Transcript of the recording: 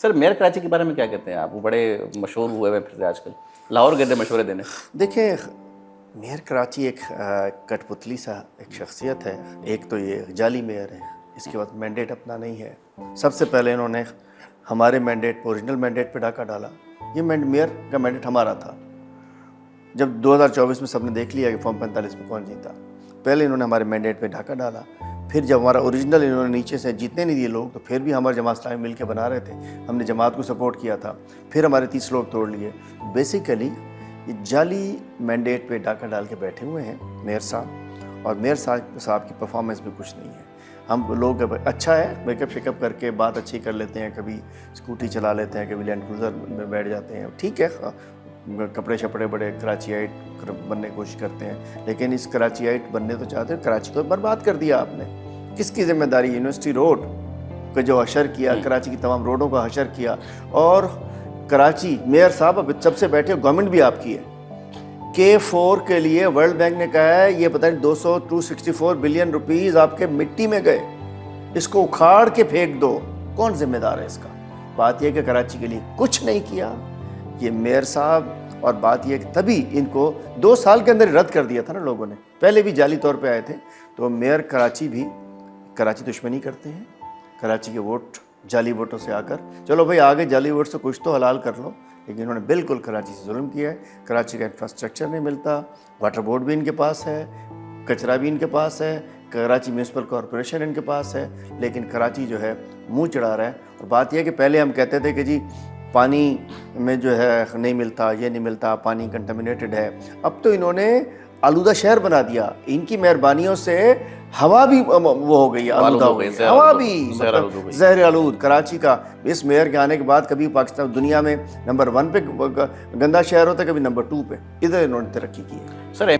سر mayor Karachi کے بارے میں کیا کہتے ہیں آپ؟ وہ بڑے مشہور ہوئے ہوئے پھر سے آج کل، لاہور گئے تھے مشورے دینے. دیکھیں میئر کراچی ایک کٹ پتلی سا ایک شخصیت ہے. ایک تو یہ جعلی میئر ہے، اس کے بعد مینڈیٹ اپنا نہیں ہے. سب سے پہلے انہوں نے ہمارے مینڈیٹ پہ، اوریجنل مینڈیٹ پہ ڈاکہ ڈالا. یہ میئر کا مینڈیٹ ہمارا تھا. جب 2024 میں سب نے دیکھ لیا کہ فارم 45 میں کون جیتا، پہلے انہوں نے ہمارے مینڈیٹ پہ ڈاکہ ڈالا. پھر جب ہمارا اوریجنل انہوں نے نیچے سے جیتنے نہیں دیے لوگ، تو پھر بھی ہمارے جماعت اسلامی مل کے بنا رہے تھے. ہم نے جماعت کو سپورٹ کیا تھا. پھر ہمارے 30 لوگ توڑ لیے. بیسیکلی یہ جعلی مینڈیٹ پہ ڈاکہ ڈال کے بیٹھے ہوئے ہیں میئر صاحب. اور میئر صاحب کی پرفارمنس بھی کچھ نہیں ہے. ہم لوگ اچھا ہے، میک اپ شیک اپ کر کے بات اچھی کر لیتے ہیں، کبھی اسکوٹی چلا لیتے ہیں، کبھی لینڈ کروزر میں بیٹھ جاتے ہیں، ٹھیک ہے. کپڑے شپڑے بڑے کراچی آئٹ بننے کی کوشش کرتے ہیں، لیکن اس کراچی آئٹ بننے تو چاہتے ہیں، کراچی کو برباد کر دیا آپ نے. کس کی ذمہ داری؟ یونیورسٹی روڈ کا جو حشر کیا، کراچی کی تمام روڈوں کا حشر کیا. اور کراچی میئر صاحب اب سب سے بیٹھے، گورنمنٹ بھی آپ کی ہے. K4 کے لیے ورلڈ بینک نے کہا ہے یہ پتہ نہیں 264 بلین روپیز آپ کے مٹی میں گئے، اس کو اکھاڑ کے پھینک دو. کون ذمہ دار ہے اس کا؟ بات یہ کہ کراچی کے لیے کچھ نہیں کیا یہ میئر صاحب. اور بات یہ کہ تبھی ان کو 2 سال کے اندر رد کر دیا تھا نا لوگوں نے. پہلے بھی جعلی طور پہ آئے تھے. تو میئر کراچی بھی کراچی دشمنی کرتے ہیں، کراچی کے ووٹ جعلی ووٹوں سے آ کر. چلو بھائی آگے جعلی ووٹ سے کچھ تو حلال کر لو، لیکن انہوں نے بالکل کراچی سے ظلم کیا ہے. کراچی کا انفراسٹرکچر نہیں ملتا، واٹر بورڈ بھی ان کے پاس ہے، کچرا بھی ان کے پاس ہے، کراچی میونسپل کارپوریشن ان کے پاس ہے، لیکن کراچی جو ہے منہ چڑھا رہا ہے. اور بات یہ ہے کہ پہلے ہم کہتے تھے کہ جی پانی میں جو ہے نہیں ملتا، یہ نہیں ملتا، پانی کنٹامینیٹڈ ہے. اب تو انہوں نے آلودہ شہر بنا دیا. ان کی مہربانیوں سے ہوا بھی وہ ہو گئی، آلودہ ہو گئی، ہوا بھی مطلب زہر آلود. کراچی کا اس میئر کے آنے کے بعد کبھی پاکستان دنیا میں نمبر 1 پہ گندا شہر ہوتا ہے، کبھی نمبر 2 پہ. ادھر انہوں نے ترقی کی ہے. سر